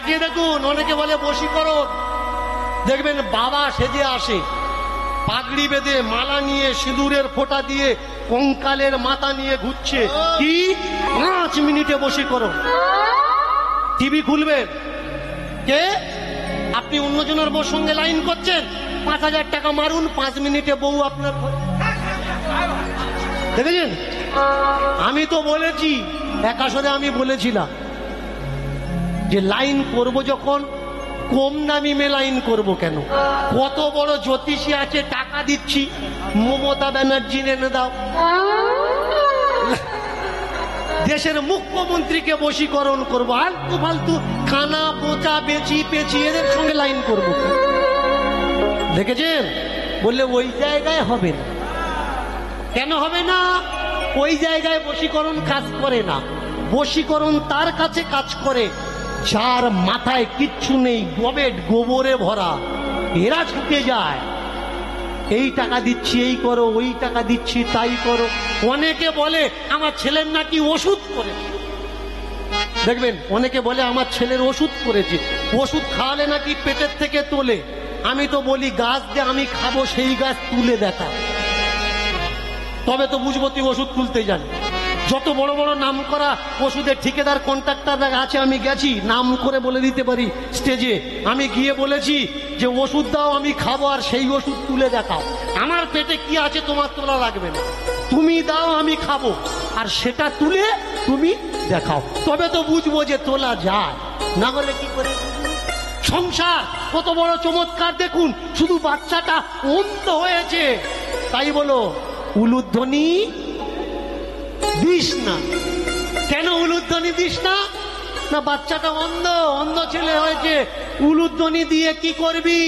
তাকিয়ে দেখুন, অনেকে বলে বশীকরণ। দেখবেন বাবা সেজে আসে, পাগড়ি বেঁধে, মালা নিয়ে, সিঁদুরের ফোঁটা দিয়ে, কঙ্কালের মাথা নিয়ে ঘুরছে। কি 5 মিনিটে বশীকরণ। টিভি খুলবেন, কে? আপনি অন্যজনের বউর সঙ্গে লাইন করছেন, 5,000 টাকা মারুন, 5 মিনিটে বউ আপনার। দেখেছেন? আমি তো বলেছি, একাশরে আমি বলেছিলাম যে লাইন করব যখন কম দামি মে লাইন করব কেন? কত বড় জ্যোতিষী আছে, টাকা দিচ্ছি, মমতা ব্যানার্জি এনে দাও। দেশের মুখ্যমন্ত্রীকে বশীকরণ করব, আলতু ফালতু কানা পোচা বেচি পেচি এদের সঙ্গে লাইন করব। দেখেছেন? বললে ওই জায়গায় হবে না। কেন হবে না? ওই জায়গায় বশীকরণ কাজ করে না। বশীকরণ তার কাছে কাজ করে যার মাথায় কিচ্ছু নেই, গোবরে ভরা। এরা ছুটে যায়, এই টাকা দিচ্ছি এই করো, ওই টাকা দিচ্ছি তাই করো। অনেকে বলে আমার ছেলের নাকি ওষুধ করেছে। দেখবেন অনেকে বলে আমার ছেলের ওষুধ করেছে, ওষুধ খাওয়ালে নাকি পেটের থেকে তোলে। আমি তো বলি গাছ দিয়ে আমি খাবো, সেই গাছ তুলে দেখা, তবে তো বুঝবো তুই ওষুধ তুলতে জানি। যত বড় বড় নাম করা ওষুধের ঠিকাদার কন্ট্রাক্টররা আছে, আমি গেছি, নাম করে বলে দিতে পারি স্টেজে, আমি গিয়ে বলেছি যে ওষুধ দাও আমি খাবো, আর সেই ওষুধ তুলে দেখাও। আমার পেটে কি আছে তোমার তোলা লাগবে না, তুমি দাও আমি খাবো, আর সেটা তুলে তুমি দেখাও, তবে তো বুঝবো যে তোলা যায়। না হলে কি করে? সংসার কত বড় চমৎকার দেখুন, শুধু বাচ্চাটা অন্ধ হয়েছে, তাই বলো উলুধ্বনি দিস না। কেন উলুধ্বনি দিস না? না বাচ্চাটা অন্ধ, অন্ধ ছেলে হয়েছে, উলুধ্বনি দিয়ে কি করবি?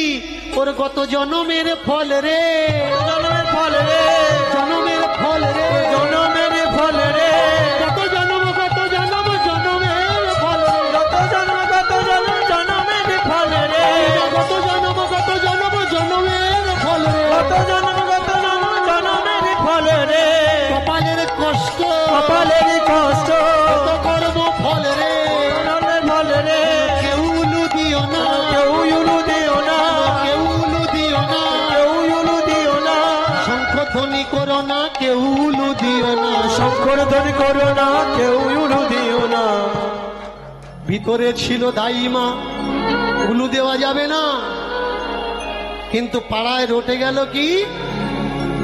ওর গত জনমের ফল রে, জনমের ফল রে, জনমের ফল রে, জনমের ফল রে, কত জনম কত জনম জনমের ফল রে, কত জনম কত জনম জনমের ফল রে, কত জনম কত জনম জনমের ফল রে, কত জনম কত জনম জনমের ফল রে, কপালের কষ্ট, কপালের কষ্ট, কত কর্ম ফল রে, ফল রে, কেউ উলু দিও না, কেউ উলু দিও না, কেউ উলু দিও না, কেউ উলু দিও না, শঙ্খধ্বনি করো না, কেউ উলু দিও না, শঙ্খধ্বনি করো না, কেউ উলু দিও না। ভিতরে ছিল দাইমা, উলু দেওয়া যাবে না, কিন্তু পাড়ায় রটে গেল কি,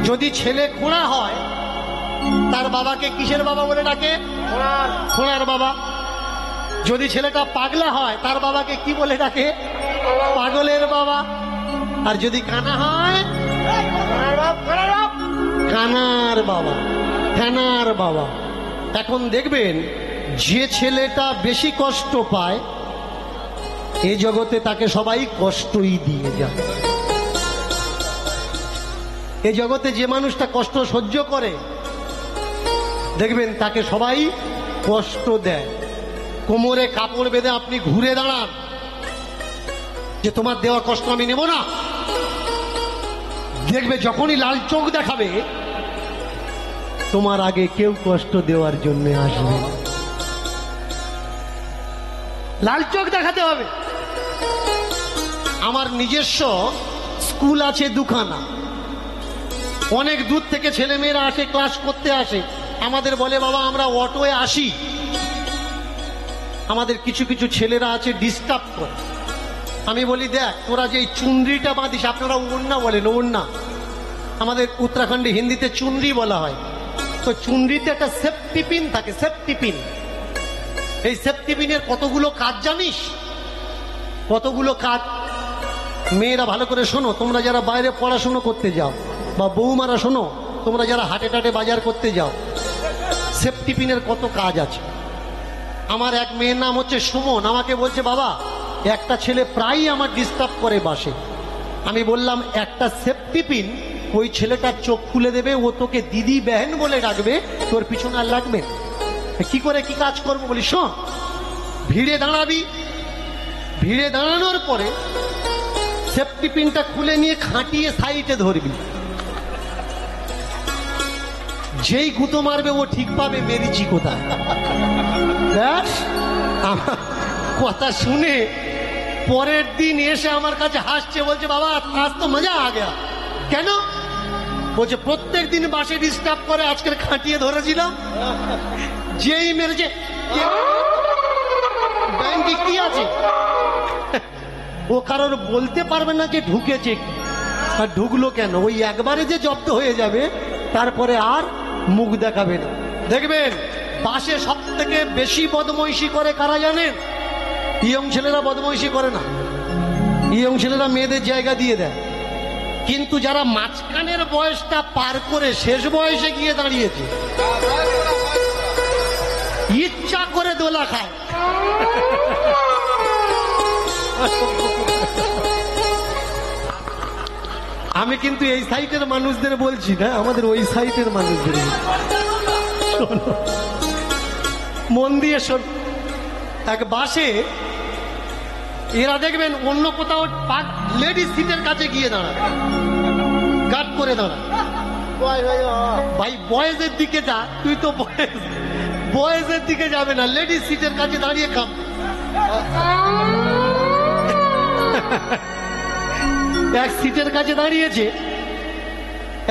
যদি ছেলে খোঁড়া হয় তার বাবাকে কিসের বাবা বলে ডাকে? খোঁড়ার বাবা। যদি ছেলেটা পাগলা হয় তার বাবাকে কি বলে ডাকে? পাগলের বাবা। আর যদি কানা হয় কানার বাবা, কানার বাবা। এখন দেখবেন যে ছেলেটা বেশি কষ্ট পায় এই জগতে তাকে সবাই কষ্টই দিয়ে যায়। এই জগতে যে মানুষটা কষ্ট সহ্য করে দেখবেন তাকে সবাই কষ্ট দেয়। কোমরে কাপড় বেঁধে আপনি ঘুরে দাঁড়ান যে তোমার দেওয়া কষ্ট আমি নেব না, দেখবে যখনই লাল চোখ দেখাবে তোমার আগে কেউ কষ্ট দেওয়ার জন্য আসবে। লাল চোখ দেখাতে হবে। আমার নিজস্ব স্কুল আছে দুখানা, অনেক দূর থেকে ছেলেমেয়েরা আসে, ক্লাস করতে আসে, আমাদের বলে বাবা আমরা অটোয় আসি। আমাদের কিছু কিছু ছেলেরা আছে ডিস্টার্ব করে। আমি বলি দেখ তোরা যে চুনরিটা বাঁধিস, আপনারা ওড়না বলেন, ওড়না আমাদের উত্তরাখণ্ডে হিন্দিতে চুনরি বলা হয়, তো চুনরিতে একটা সেফটি পিন থাকে, সেফটি পিন। এই সেফটি পিনের কতগুলো কাজ জানিস? কতগুলো কাজ? মেয়েরা ভালো করে শোনো, তোমরা যারা বাইরে পড়াশোনা করতে যাও, বা বৌমারা শোনো, তোমরা যারা হাটে টাটে বাজার করতে যাও, সেফটি পিনের কত কাজ আছে। আমার এক মেয়ের নাম হচ্ছে সুমন, আমাকে বলছে বাবা একটা ছেলে প্রায়ই আমার ডিস্টার্ব করে বাসে। আমি বললাম একটা সেফটি পিন ওই ছেলেটার চোখ খুলে দেবে, ও তোকে দিদি বেহেন বলে ডাকবে, তোর পিছনে আর লাগবে। কি করে কি কাজ করবো? বলি শোন, ভিড়ে দাঁড়াবি, ভিড়ে দাঁড়ানোর পরে সেফটি পিনটা খুলে নিয়ে খাটিয়ে সাইডে ধরবি, যেই গুঁতো মারবে ও ঠিক পাবে মেরেছি কোথায়। কথা শুনে পরের দিন এসে আমার কাছে হাসছে, বলছে বাবা আজ তো মজা আ গেয়া। কেন? বলছে প্রত্যেক দিন বাসে ডিস্টার্ব করে, আজকের খাটিয়ে ধরেছিলাম, যেই মেরেছে। ব্যাংকে কি আছে ও কারোর বলতে পারবে না যে ঢুকেছে কি, আর ঢুকলো কেন। ওই একবারে যে জব্দ হয়ে যাবে, তারপরে আর মুখ দেখাবে না। দেখবেন বাসে সব থেকে বেশি বদমাইশি করে কারা জানেন? ইয়ং ছেলেরা বদমাইশি করে না, ইয়ং ছেলেরা মেয়েদের জায়গা দিয়ে দেয়। কিন্তু যারা মাঝখানের বয়সটা পার করে শেষ বয়সে গিয়ে দাঁড়িয়েছে, ইচ্ছা করে দোলা খায়। আমি কিন্তু এই সাইটের মানুষদের বলছি না, আমাদের ওই সাইটের মানুষদের মন দিয়ে শোন। এক বাসে এরা দেখবেন অন্য কোথাও লেডিস সিটের কাছে গিয়ে দাঁড়াবে, গার্ড করে দাঁড়াবে। ভাই বয়েজের দিকে যা, তুই তো বয়েজের দিকে যাবে না, লেডিস সিটের কাছে দাঁড়িয়ে কাম। এক সিটের কাছে দাঁড়িয়েছে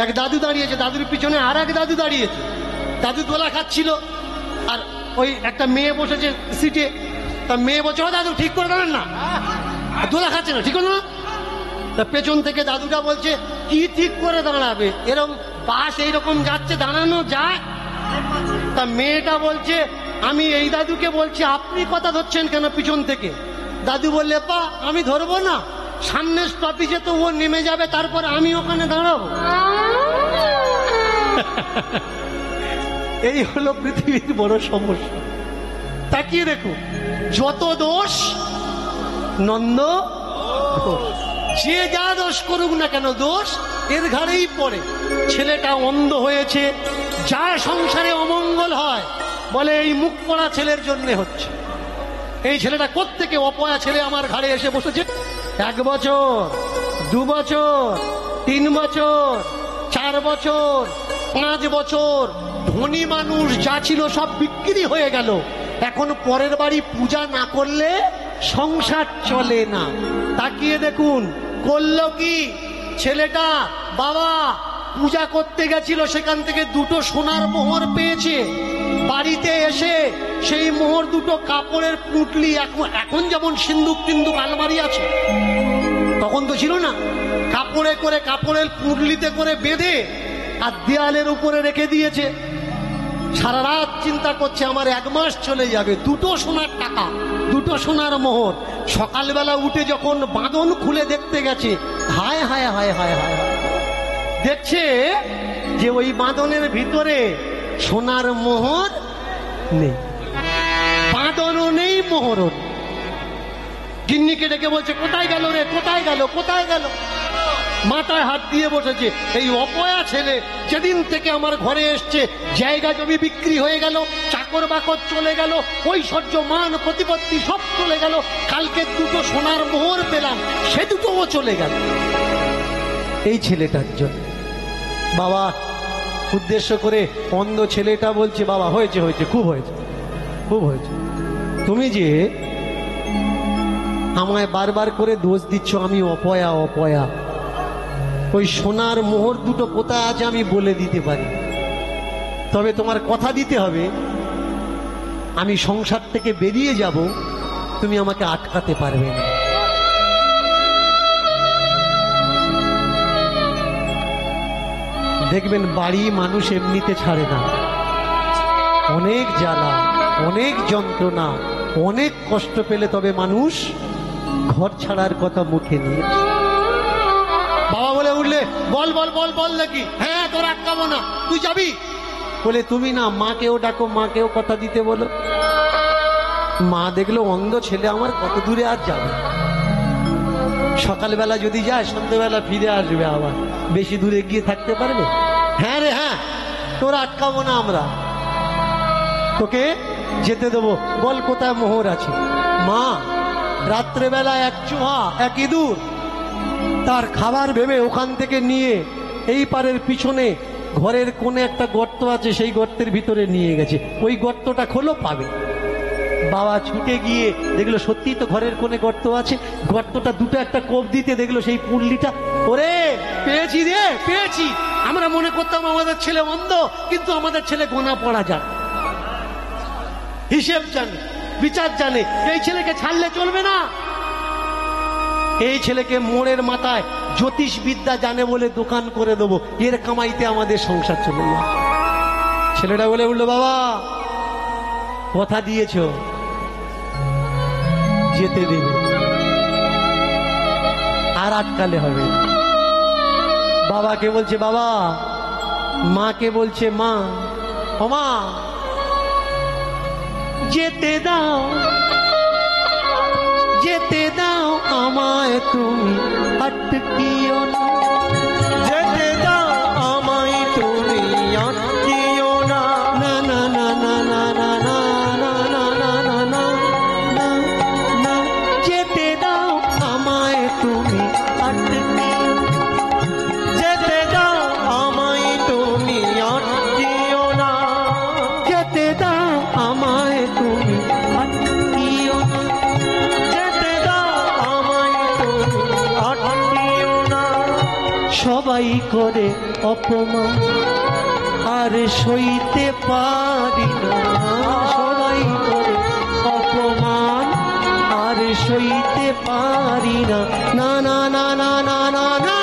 এক দাদু, দাঁড়িয়েছে দাদুর পিছনে আর এক দাদু দাঁড়িয়েছে। দাদু দোলা খাচ্ছিল, আর ওই একটা মেয়ে বসেছে সিটে। তা মেয়ে বলছে ও দাদু ঠিক করে দাঁড়ান না, দোলা খাচ্ছে না, ঠিক করে না। তা পেছন থেকে দাদুটা বলছে কি ঠিক করে দাঁড়াবে, এরকম বাস এইরকম যাচ্ছে, দাঁড়ানো যায়? তা মেয়েটা বলছে আমি এই দাদুকে বলছি আপনি কথা ধরছেন কেন পিছন থেকে? দাদু বললে পা আমি ধরবো না, সামনের স্টপেজে তো ও নেমে যাবে, তারপর আমি ওখানে দাঁড়াবো। এই হলো পৃথিবীর বড় সমস্যা। তাকিয়ে দেখো, যত দোষ নন্দ দোষ, যে যা দোষ করুক না কেন দোষ এর ঘাড়েই পড়ে। ছেলেটা অন্ধ হয়েছে, যা সংসারে অমঙ্গল হয় বলে এই মুখ পড়া ছেলের জন্য হচ্ছে। এই ছেলেটা কোত্থেকে অপয়া ছেলে আমার ঘাড়ে এসে বসেছে। 1 বছর 2 বছর 3 বছর 4 বছর 5 বছর, ধনী মানুষ যা ছিল সব বিক্রি হয়ে গেল। এখন পরের বাড়ি পূজা না করলে সংসার চলে না। তাকিয়ে দেখুন করলো কি ছেলেটা, বাবা পূজা করতে গেছিল, সেখান থেকে 2টো সোনার মোহর পেয়েছে। বাড়িতে এসে সেই মোহর 2টো কাপড়ের পুঁটলি, এখন যেমন সিন্দুক টিন্দুক আলমারি আছে, তখন তো ছিল না, কাপড়ে করে কাপড়ের পুঁটলিতে করে বেঁধে আর দেয়ালের উপরে রেখে দিয়েছে। সারা রাত চিন্তা করছে আমার 1 মাস চলে যাবে, 2টো সোনার টাকা, 2টো সোনার মোহর। সকালবেলা উঠে যখন বাঁধন খুলে দেখতে গেছে, হায় হায় হায় হায় হায়, দেখছে যে ওই বাঁধনের ভিতরে সোনার মোহর নেই, বাঁধনও নেই, মোহরও নেই। গিন্নিকে ডেকে বলছে কোথায় গেল রে, কোথায় গেল, কোথায় গেল? মাথায় হাত দিয়ে বসেছে। এই অপয়া ছেলে যেদিন থেকে আমার ঘরে এসছে, জায়গা জমি বিক্রি হয়ে গেল, চাকর বাকর চলে গেল, ঐশ্বর্য মান প্রতিপত্তি সব চলে গেল। কালকে 2টো সোনার মোহর পেলাম, সে 2টোও চলে গেল এই ছেলেটার জন্য। বাবা উদ্দেশ্য করে অন্ধ ছেলেটা বলছে বাবা হয়েছে হয়েছে, খুব হয়েছে, খুব হয়েছে। তুমি যে আমায় বারবার করে দোষ দিচ্ছ আমি অপয়া অপয়া, ওই সোনার মোহর 2টো কোথায় আছে আমি বলে দিতে পারি, তবে তোমার কথা দিতে হবে আমি সংসার থেকে বেরিয়ে যাব, তুমি আমাকে আটকাতে পারবে না। দেখবেন বাড়ি মানুষ এমনিতে ছাড়ে না, অনেক জ্বালা, অনেক যন্ত্রণা, অনেক কষ্ট পেলে তবে মানুষ ঘর ছাড়ার কথা মুখে নিয়ে। বাবা বলে উঠলে বল বল বল বল নাকি, হ্যাঁ তোর আটকাবো না, তুই যাবি। বলে তুমি না মাকেও ডাকো, মাকেও কথা দিতে বলো। মা দেখলো অন্ধ ছেলে আমার কত দূরে আর যাবে, সকালবেলা যদি যায় সন্ধ্যেবেলা ফিরে আসবে, আবার বেশি দূরে গিয়ে থাকতে পারবে? হ্যাঁ রে হ্যাঁ, তোর আটকাবো না, আমরা তোকে যেতে দেবো, বল কোথায় মোহর আছে। মা রাত্রেবেলা 1 চুহা 1 ইঁদুর তার খাবার ভেবে ওখান থেকে নিয়ে এই পারের পিছনে ঘরের কোণে একটা গর্ত আছে, সেই গর্তের ভিতরে নিয়ে গেছে। ওই গর্তটা খোলো, পাবে। বাবা ছুটে গিয়ে দেখলো সত্যি তো ঘরের কোণে গর্ত আছে, গর্তটা দুটো একটা কোপ দিতে দেখলো সেই পুঁটলিটা, ওরে পেয়েছি রে পেয়েছি। আমরা মনে করতাম আমাদের ছেলে অন্ধ, কিন্তু আমাদের ছেলে গোনা পড়া জানে, হিসেব জানে, বিচার জানে। এই ছেলেকে ছাড়লে চলবে না। এই ছেলেকে মোড়ের মাথায় জ্যোতিষ বিদ্যা জানে বলে দোকান করে দেবো, এর কামাইতে আমাদের সংসার চলবে না। ছেলেটা বলে উঠলো, বাবা কথা দিয়েছ যেতে দেবে, আর আটকালে হবে। বাবাকে বলছে বাবা, মাকে বলছে মা, ও মা যেতে দাও, যেতে দাও আমায় তুমি আটকিও না, যেতে দাও আমায় তুমি আটকিও না, না না না না না না না না না না না না না, যেতে দাও আমায় তুমি আটকিও, যেতে দাও আমায় তুমি আটকিও না, যেতে দাও আমায় তুমি আটকিও না, যেতে দাও আমায় তুমি আটকিও না। সবাই করে অপমান আর সইতে পারি না, সবাই করে অপমান আর সইতে পারি না, না না না না না না না,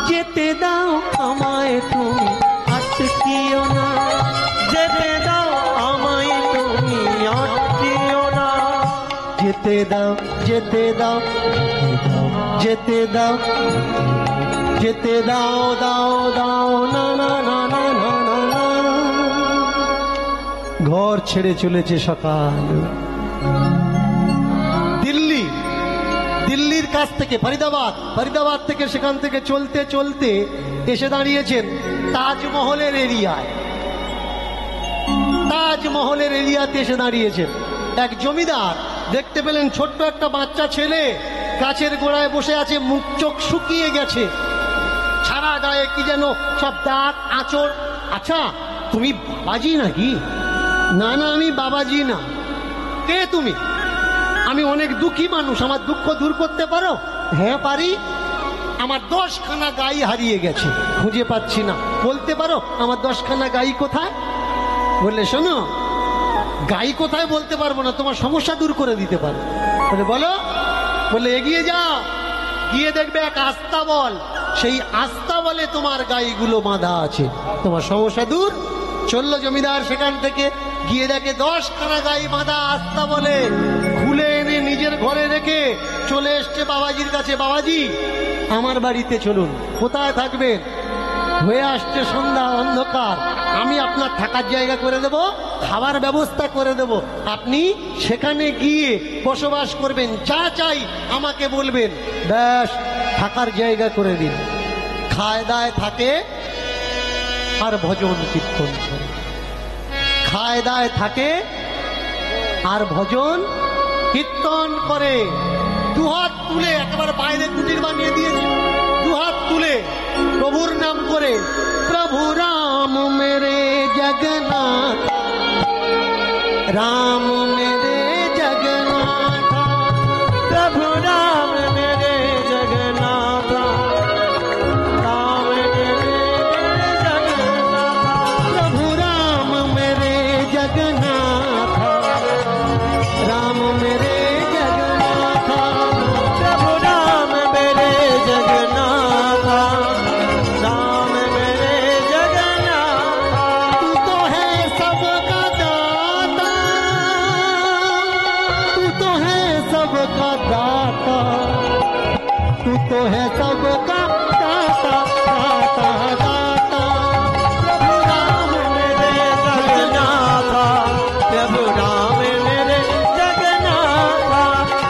যেতে দাও আমায় তুমি আটকিও না, যেতে দাও আমায় তুমি আটকিও না, যেতে দাও যেতে দাও যেতে দাও যেতে দাও দাও দাও, না না না না না না না। ঘর ছেড়ে চলেছে সকাল। দিল্লি, দিল্লির কাছ থেকে ফরিদাবাদ, ফরিদাবাদ থেকে সেখান থেকে চলতে চলতে এসে দাঁড়িয়েছেন তাজমহলের এরিয়ায়। তাজমহলের এরিয়াতে এসে দাঁড়িয়েছেন। এক জমিদার দেখতে পেলেন ছোট্ট একটা বাচ্চা ছেলে গাছের গোড়ায় বসে আছে, মুখ চোখ শুকিয়ে গেছে, সারা গায়ে কি যেন সব দাগ আঁচড়। আচ্ছা তুমি বাবাজি নাকি? না না আমি বাবাজি না। কে তুমি? আমি অনেক দুঃখী মানুষ, আমার দুঃখ দূর করতে পারো? হ্যাঁ পারি। আমার 10খানা গাই হারিয়ে গেছে, খুঁজে পাচ্ছি না, বলতে পারো আমার 10খানা গাই কোথায়? বললে শোনো, গাই কোথায় বলতে পারবো না, তোমার সমস্যা দূর করে দিতে পারো। বলে বলো। বলে এগিয়ে যাও, গিয়ে দেখবে এক আস্তাবল, সেই আস্তাবলে তোমার গাইগুলো বাঁধা আছে, তোমার সমস্যা দূর। চললো জমিদার সেখান থেকে, গিয়ে দেখে 10খানা গাই বাঁধা আস্তাবলে, খুলে এনে নিজের ঘরে রেখে চলে এসছে বাবাজির কাছে। বাবাজি আমার বাড়িতে চলুন। কোথায় থাকবেন? হয়ে আসছে সন্ধ্যা, অন্ধকার, আমি আপনার থাকার জায়গা করে দেব, খাবার ব্যবস্থা করে দেব, আপনি সেখানে গিয়ে বসবাস করবেন, যা চাই আমাকে বলবেন, ব্যাস থাকার জায়গা করে দিন। খায় দায় থাকে আর ভজন কীর্তন করে, খায় দায় থাকে আর ভজন কীর্তন করে। দুহাত তুলে, একেবারে বাইরে কুটির বানিয়ে দিয়েছে, দুহাত তুলে প্রভুর নাম করে, প্রভু রাম মেরে জগন্নাথ, রাম মেরে জগন্নাথ, प्रभु राम मेरे जगन्नाथ, राम मेरे जगन्नाथ, प्रभु राम मेरे जगन्नाथ, राम मेरे जगन्नाथ, प्रभु राम मेरे जगन्नाथ, राम मेरे जगन्नाथ। तू तो है सबका दाता, तू तो है सबका दाता, तू तो है सबका दाता, दाता दाता। प्रभु राम मेरे जगन्नाथ, प्रभु राम मेरे जगन्नाथ,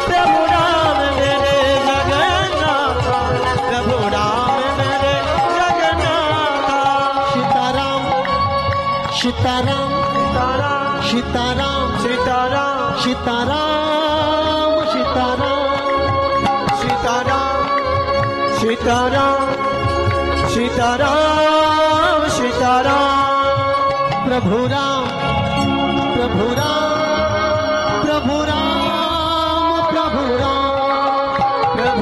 प्रभु राम मेरे जगन्नाथ, प्रभु राम मेरे जगन्नाथ। सीताराम सीताराम सीताराम सीताराम सीताराम सीताराम सीताराम सीताराम सीताराम सीताराम सीताराम प्रभु राम प्रभु राम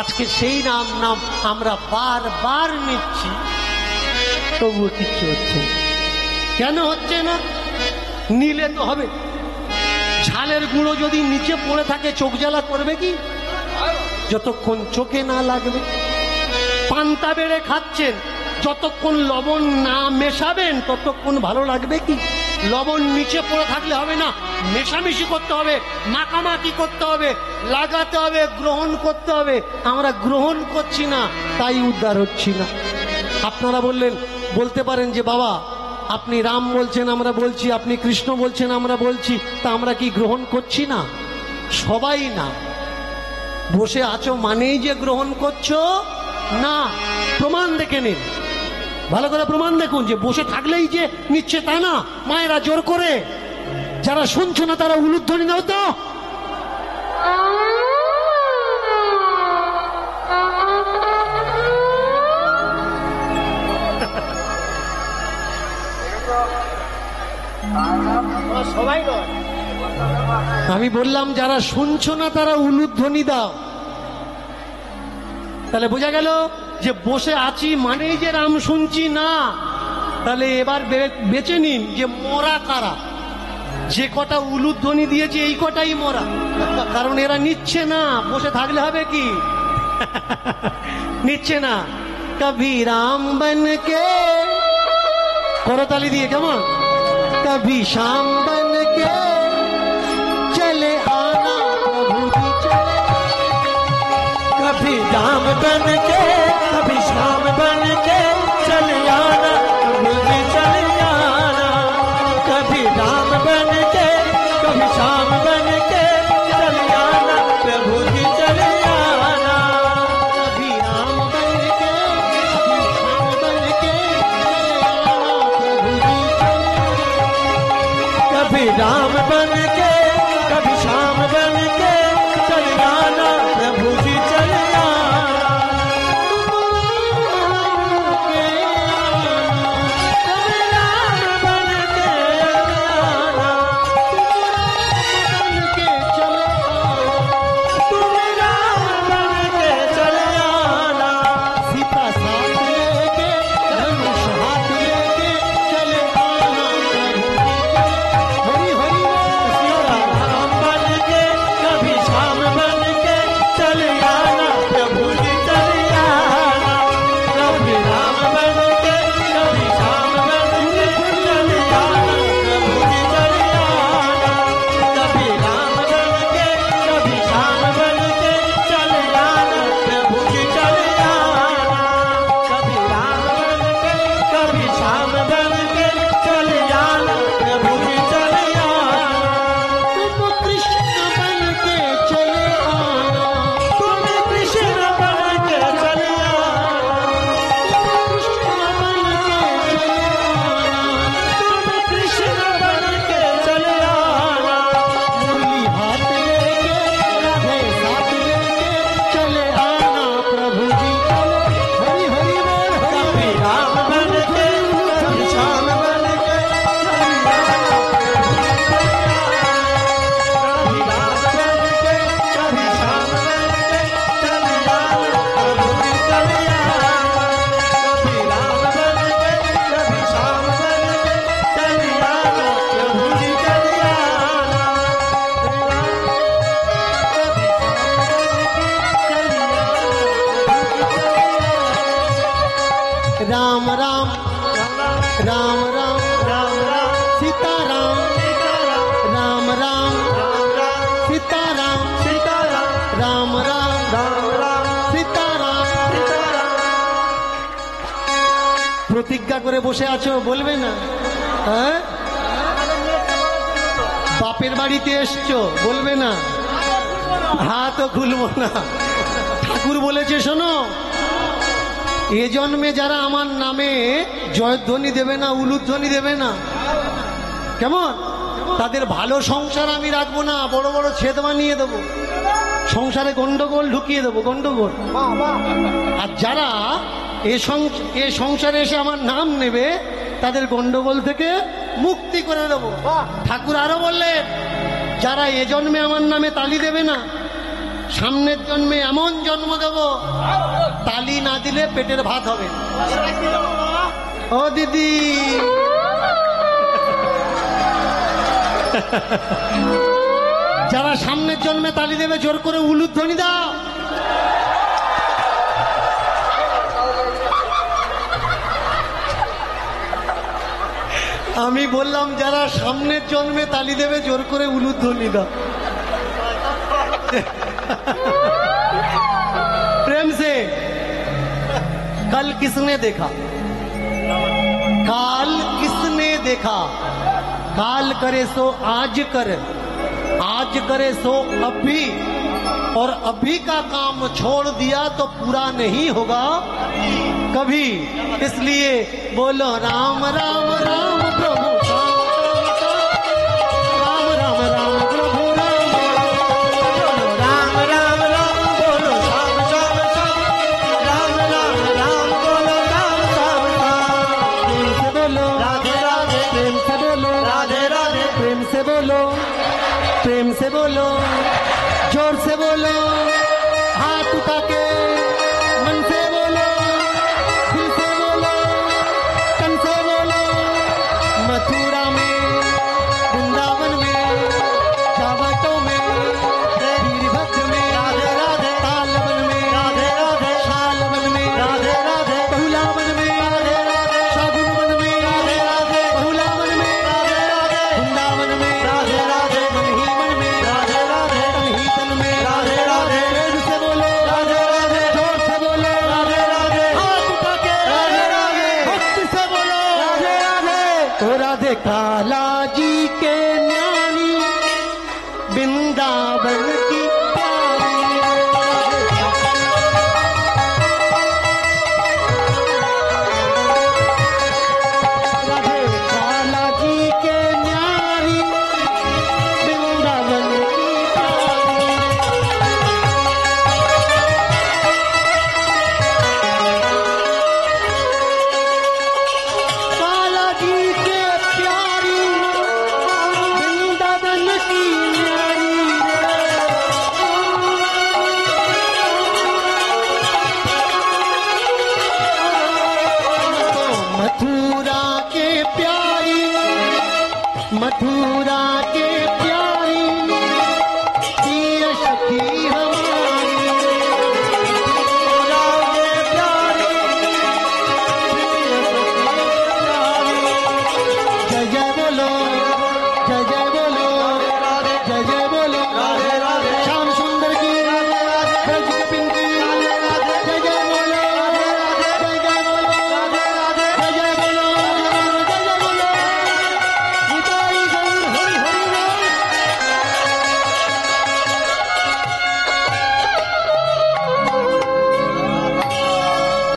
আজকে সেই নাম নাম আমরা বারবার নিচ্ছি, তবুও কিচ্ছু হচ্ছে না। কেন হচ্ছে না? নিলে তো হবে। ঝালের গুঁড়ো যদি নিচে পড়ে থাকে চোখ জ্বালা করবে কি? যতক্ষণ চোখে না লাগবে। পান্তা বেড়ে খাচ্ছেন, যতক্ষণ লবণ না মেশাবেন ততক্ষণ ভালো লাগবে কি? লবণ নিচে পড়ে থাকলে হবে না, মেশামেশি করতে হবে, মাখামাখি করতে হবে, লাগাতে হবে, গ্রহণ করতে হবে। আমরা গ্রহণ করছি না, তাই উদ্ধার হচ্ছি না। আপনারা বলতে পারেন যে বাবা আপনি রাম বলছেন আমরা বলছি, আপনি কৃষ্ণ বলছেন আমরা বলছি, তা আমরা কি গ্রহণ করছি না? সবাই না। বসে আছো মানেই যে গ্রহণ করছো না। প্রমাণ দেখে নিন, ভালো করে প্রমাণ দেখুন যে বসে থাকলেই যে নিচ্ছে তা না। মায়েরা জোর করে, যারা শুনছো না তারা উলুধ্বনি দাও তো। সবাই আমি বললাম যারা শুনছো না তারা উলুধ্বনি দাও। তাহলে বোঝা গেল যে বসে আছি মানেই যে রাম শুনছি না। তাহলে এবার বেছে নিন যে মরা কারা। যে কটা উলুধ্বনি দিয়েছে এই কটাই মরা, কারণ এরা নিচ্ছে না। বসে থাকলে হবে কি? নিচ্ছে না। কভি রাম বনকে, করতালি দিয়ে কেমন, কভি শাম বনকে चले आना प्रभु जी चले, कभी राम बन के कभी श्याम बन के चले आना प्रभु जी चले आना। कभी राम बन के कभी श्याम बन के चले आना प्रभु जी चले आना। कभी राम बन के कभी श्याम बन के चले आना प्रभु जी चले, कभी राम बन के कभी श्याम बन के चले आना प्रभु जी चले आना। कभी राम बन के आना, बन के चले आना। तुम राम बन के चले आना। सीता साथ लेके धनुष हाथ लेके चले आना प्रभु जी चले। हरि हरि बोल। राम बन के कभी श्याम बन के चले आना प्रभु जी चले आना। कभी राम बन के कभी श्याम बन के चले आना प्रभु जी चले आना। कभी राम बन के कभी श्याम बन के चले आना प्रभु जी चले आना। कभी राम बन के कभी श्याम बन के चले आना प्रभु जी चले आना। तुम कृष्ण बन के चले आना, तुम कृष्ण बन के चले आना। कृष्ण बन के चले आना। तुम कृष्ण बन के चले आना। मुरली हाथ लेके राधे साथ लेके चले आना प्रभु जी चले। हरि हरि बोल। कभी राम बन के कभी श्याम बन के चले आना प्रभु जी चले आना। कभी राम बन के कभी श्याम बन के चले आना प्रभु जी चले आना। कभी राम बन के कभी श्याम बन के चले आना प्रभु जी चले आना। राम राम राम राम राम राम सीता राम, राम राम सीता राम, सीताराम राम राम राम राम सीता राम। প্রতিজ্ঞা করে বসে আছো, বলবে না? হ্যাঁ, বাপের বাড়িতে এসছো, বলবে না? হাতও খুলবো না। ঠাকুর বলেছে শোনো, এ জন্মে যারা আমার নামে জয়ধ্বনি দেবে না, উলুধ্বনি দেবে না, কেমন, তাদের ভালো সংসার আমি রাখবো না, বড় বড় ছেদ বানিয়ে দেবো, সংসারে গন্ডগোল ঢুকিয়ে দেবো, গন্ডগোল। আর যারা এ সংসারে এসে আমার নাম নেবে তাদের গন্ডগোল থেকে মুক্তি করে দেবো। ঠাকুর আরো বললেন, যারা এ জন্মে আমার নামে তালি দেবে না, সামনের জন্মে এমন জন্ম দেব, তালি না দিলে পেটের ভাত হবে না। ও দিদি, যারা সামনের জন্মে তালি দেবে জোর করে উলুধ্বনি দাও। আমি বললাম যারা সামনের জন্মে তালি দেবে জোর করে উলুধ্বনি দাও। प्रेम से कल किसने देखा, काल किसने देखा, काल करे सो आज कर, आज करे सो अभी, और अभी का काम छोड़ दिया तो पूरा नहीं होगा कभी। इसलिए बोलो राम राम राम प्रभु राम राम राम प्रभु राम राम राम बोलो श्याम श्याम श्याम, राम राम राम बोलो राम श्याम श्याम। प्रेम से बोलो राधे राधे, प्रेम से बोलो राधे राधे, प्रेम से बोलो, प्रेम से बोलो, जोर से बोलो, हाथ उठा के मन से बोलो, दिल से बोलो, तन से बोलो। मथुरा में, वृंदावन में, जावटों में, वीरभद्र में, राधे राधे, तालवन में, राधे राधे, शालवन में, राधे राधे, बहुलावन में, राधे राधे, शागुनवन में, राधे राधे, बहुलावन में, राधे राधे, वृंदावन में, राधे राधे, मन ही मन में, राधे राधे, तन ही तन में, राधे राधे, प्रेम से बोलो, राधे राधे, जोर से बोलो, राधे राधे, हाथ उठा के, राधे राधे, भक्ति से बोलो, राधे राधे। ओ राधे काला जी के न्यारी वृंदावन